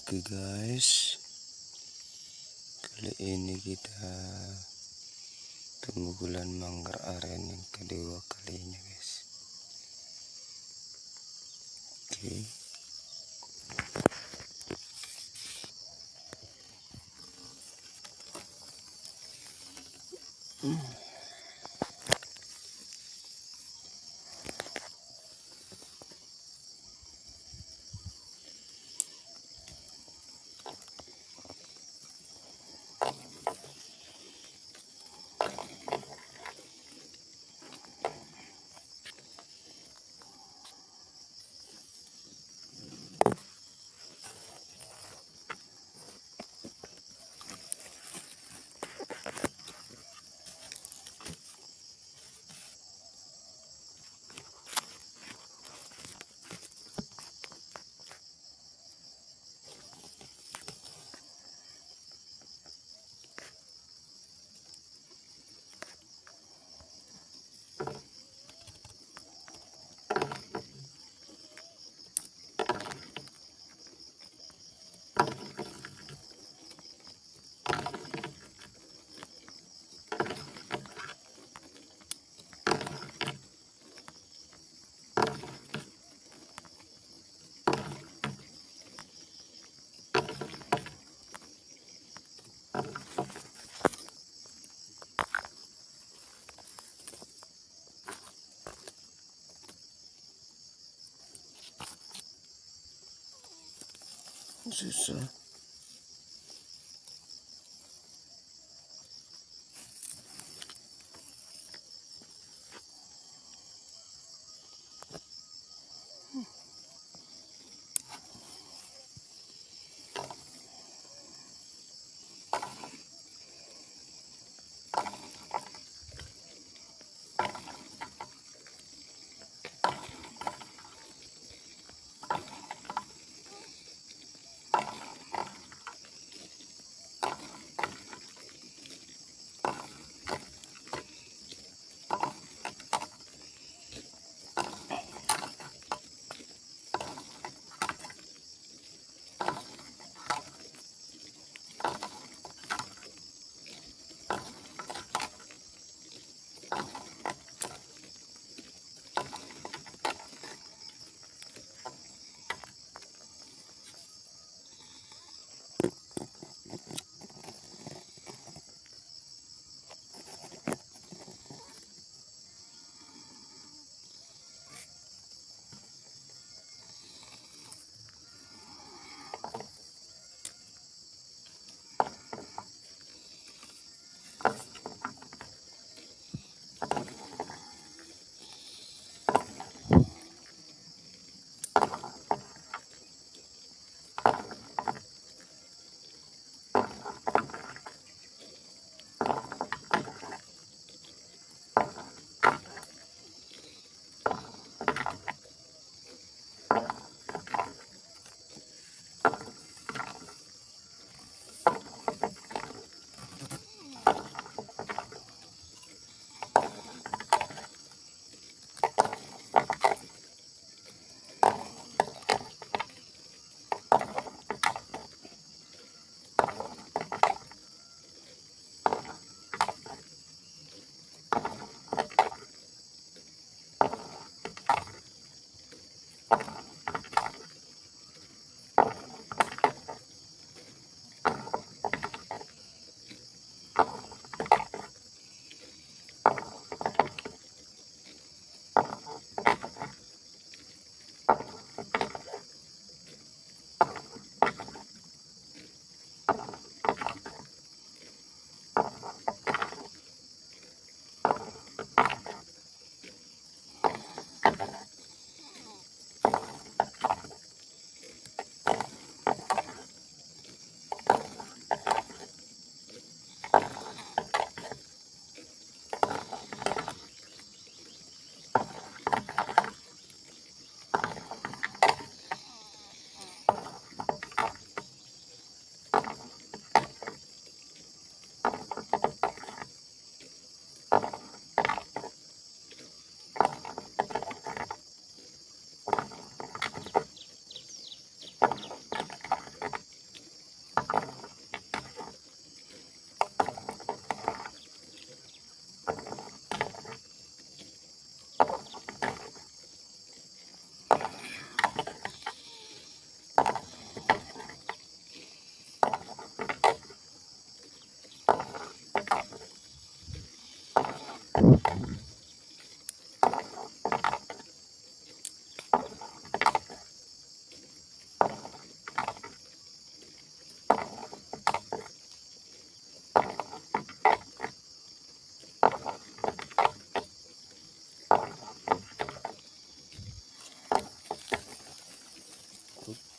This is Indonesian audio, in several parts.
Oke guys, kali ini kita tunggu bulan manggar aren yang kedua kalinya guys. Oke. Susah.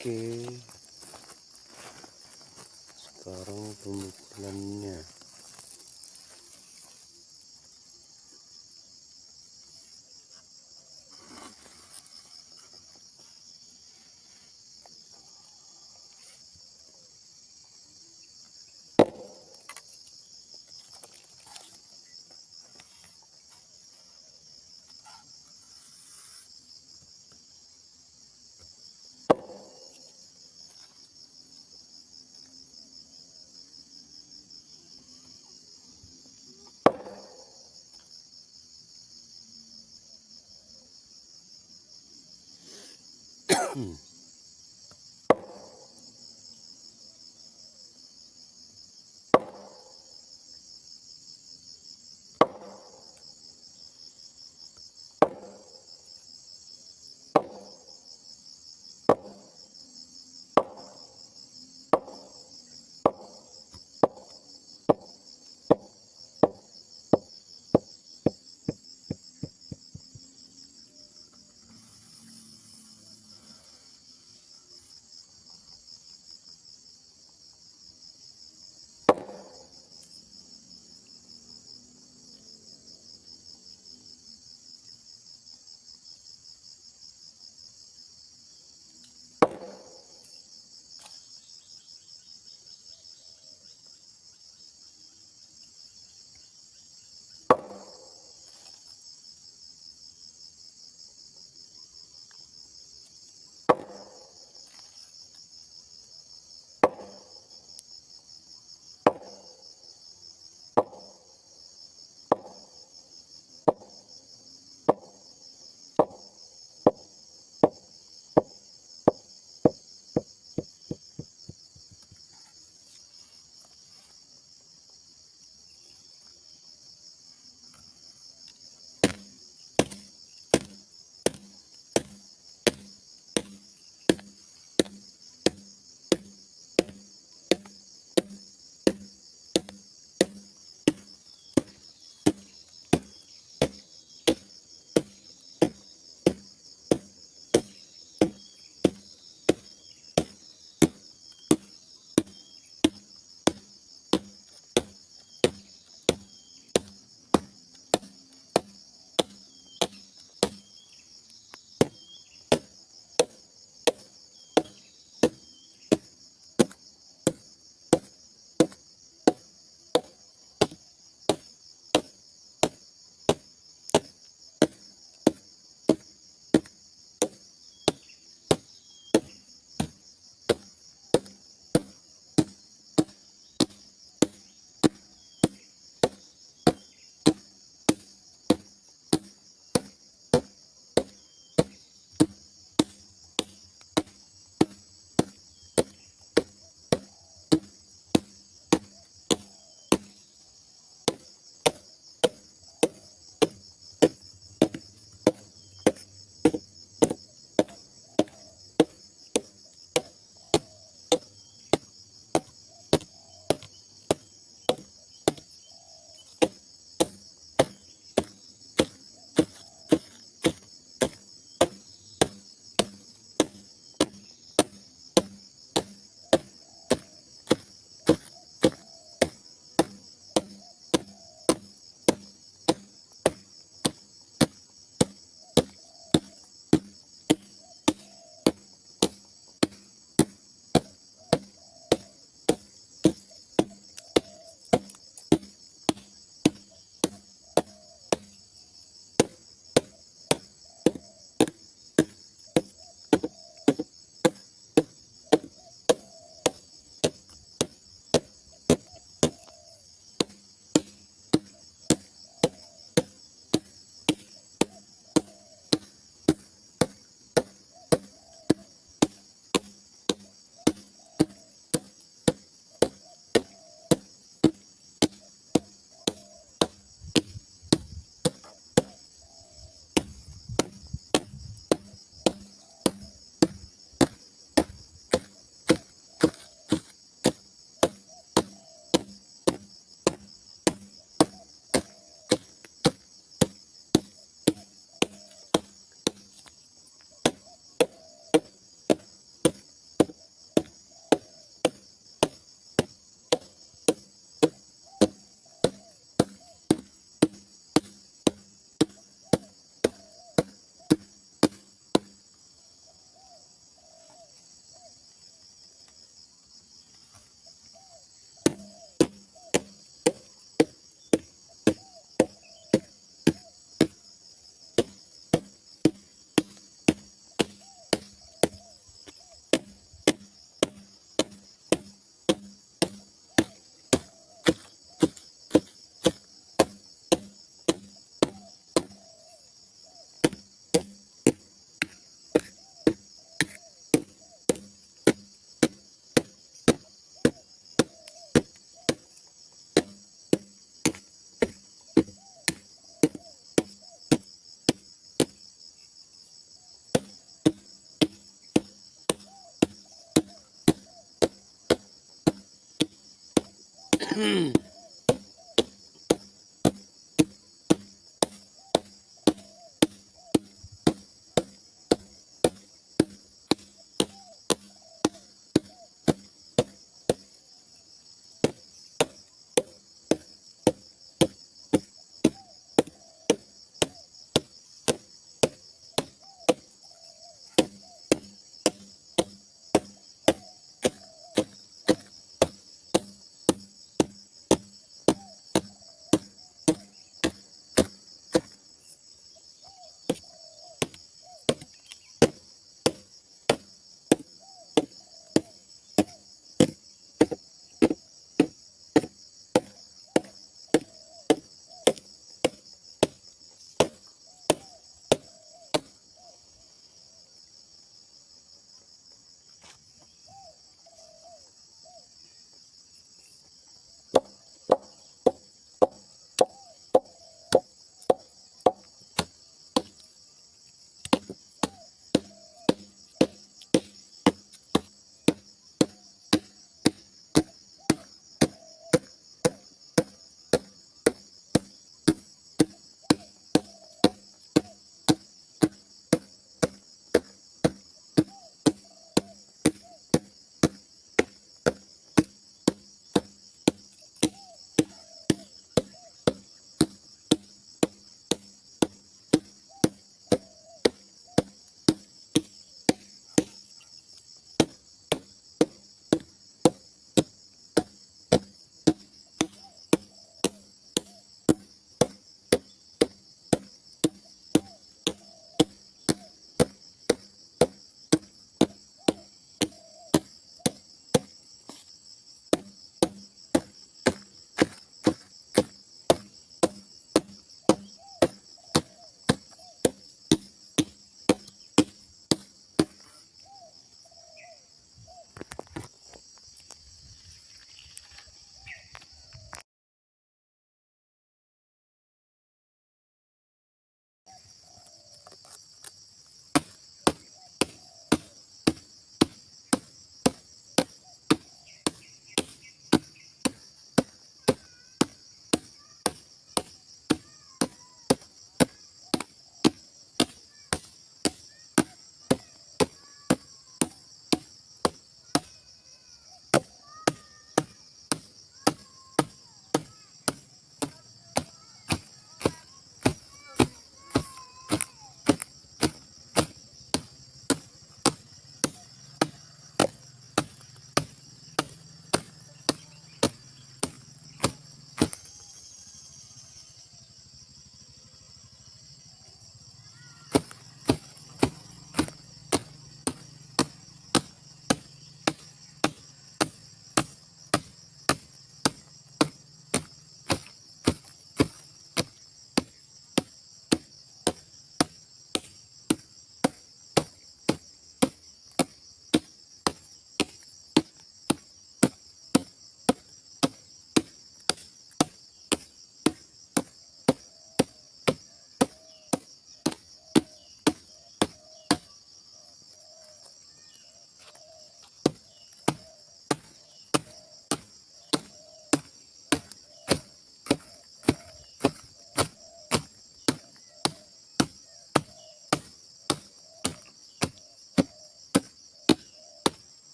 Oke, sekarang pemukulannya.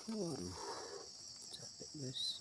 Waduh, capek guys.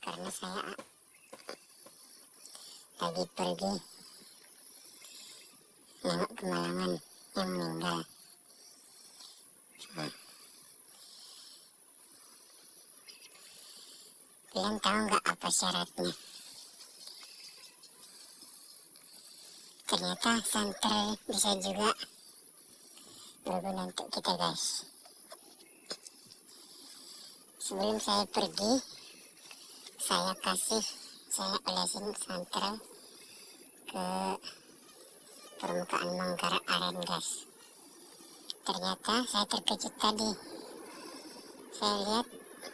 Karena saya lagi pergi nengok kemalangan yang meninggal. Kalian tahu nggak apa syaratnya? Ternyata santer bisa juga berguna untuk kita, guys. Sebelum saya pergi, saya olesin santer ke permukaan manggar aren, guys. Ternyata saya terkejut tadi. Saya lihat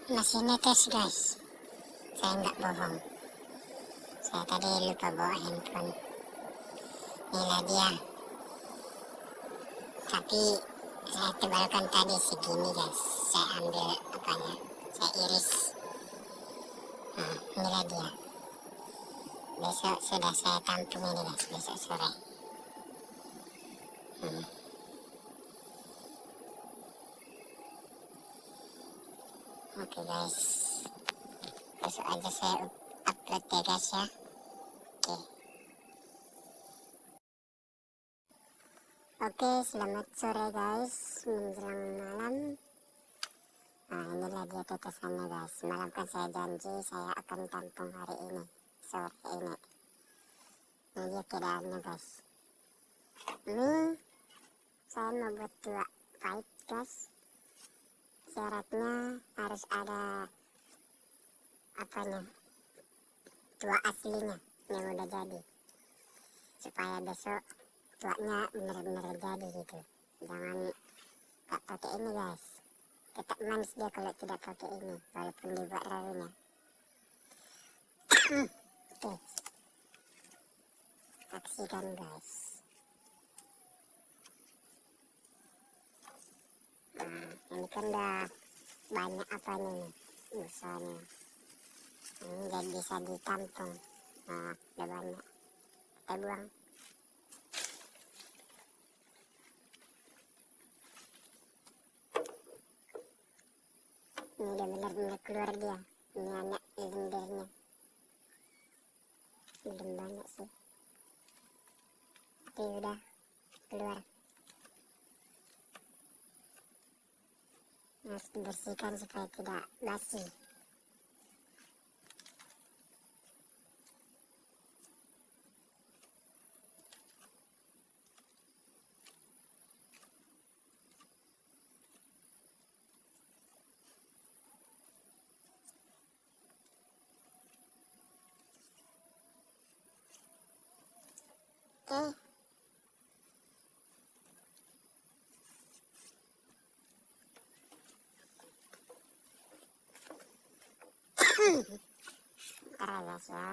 masih netes, guys. Saya nggak bohong. Saya tadi lupa bawa handphone. Inilah dia. Tapi saya tebalkan tadi segini, guys. Saya ambil apanya, saya iris. Nah, inilah dia. Besok sudah saya tampung ini, guys, besok sore. Oke, guys, besok aja saya upload ya, guys, ya. Oke, selamat sore, guys, menjelang malam. Nah, inilah dia tetesannya, guys. Malam kan saya janji saya akan tampung hari ini, sore ini. Ini dia keadaannya, guys. Ini saya mau buat 2 pipe, guys. Syaratnya harus ada apanya, 2 aslinya yang udah jadi, supaya besok tuanya bener-bener jadi gitu. Jangan gak pakai ini, guys. Tetap manis dia kalau tidak pakai ini, walaupun dibuat rarunya. Oke, saksikan, guys. Nah, ini kan udah banyak apanya nih, busanya. Ini jadi bisa ditampung. Nah, udah banyak. Kita buang. Ini udah benar-benar keluar dia. Ini anak lendirnya. Belum banyak sih. Tapi udah keluar. Harus dibersihkan supaya tidak basi. Oke. Ntar ya, guys, ya.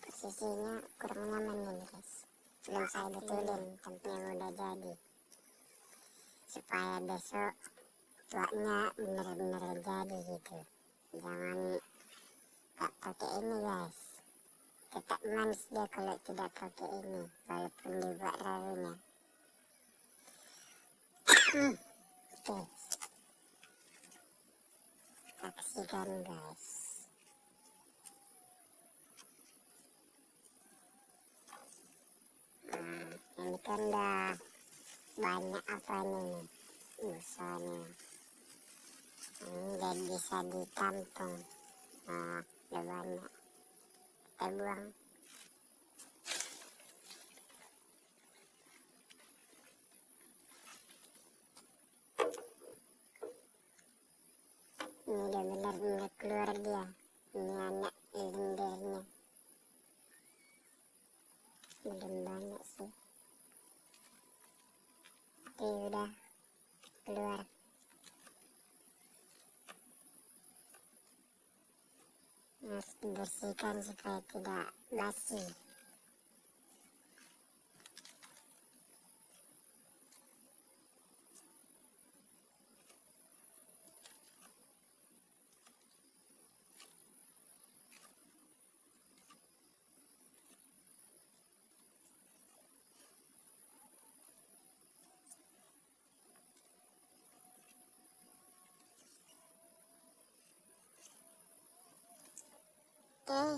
Posisinya kurang nyaman nih, guys. Belum saya betulin tempat yang udah jadi, supaya besok tuanya bener-bener jadi gitu. Jangan gak pakai ini, guys. Tetap manis dia kalau tidak pakai ini, walaupun dibuat rarunya. Oke, saksikan, guys. Nah, ini kan udah banyak apanya nih, busanya. Ini udah bisa ditampung. Nah, udah banyak. Kita buang. Ini udah benar-benar keluar dia. Ini anak lendirnya. Belum banyak sih. Tapi udah keluar. Harus dibersihkan supaya tidak basi. Oke.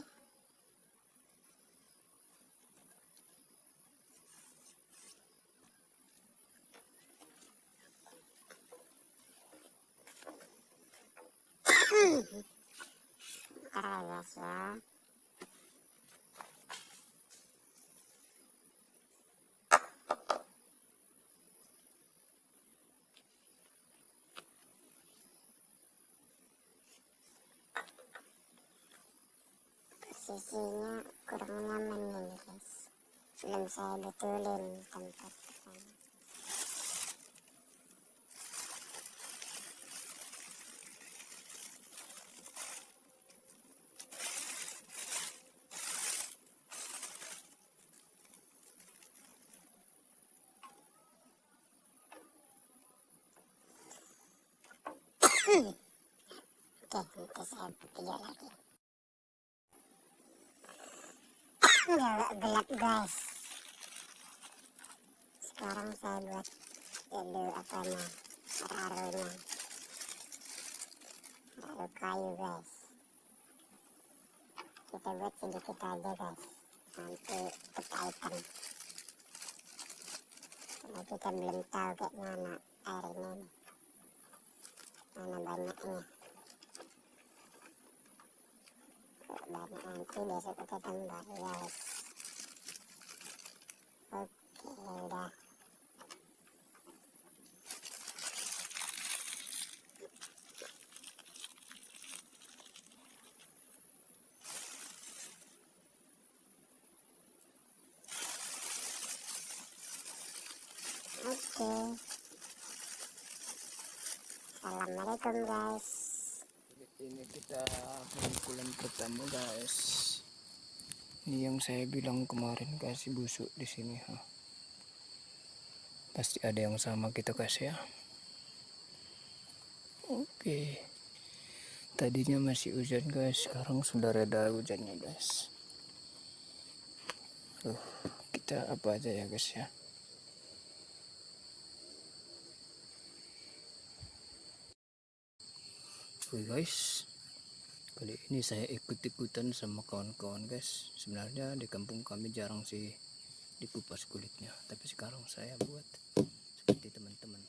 Ntar ya guys ya. Posisinya kurang nyaman nih guys, belum saya betulin tempat pertama. Oke, nanti saya video lagi. Udah agak gelap guys. Sekarang saya buat dulu apanya, rarunya, raru kayu guys. Kita buat sedikit aja guys, nanti ketahuan. Karena kita belum tahu kayak mana airnya nih, mana banyaknya. Kalau banyak nanti besok kita tambah guys. Oke, udah. Oke. Assalamualaikum guys. Ini kita pemukulan pertama guys. Ini yang saya bilang kemarin kasih busuk di sini. Pasti ada yang sama kita kasih ya. Oke. Tadinya masih hujan guys, sekarang sudah reda hujannya guys. Kita apa aja ya guys ya. Oke guys, kali ini saya ikut-ikutan sama kawan-kawan guys. Sebenarnya di kampung kami jarang sih dikupas kulitnya, tapi sekarang saya buat seperti teman-teman.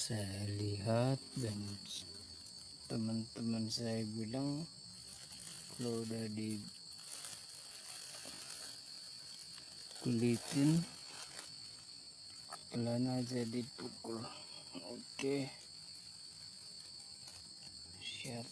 Saya lihat dan teman-teman saya bilang kalau udah dikulitin pelan aja dipukul. Oke, siap.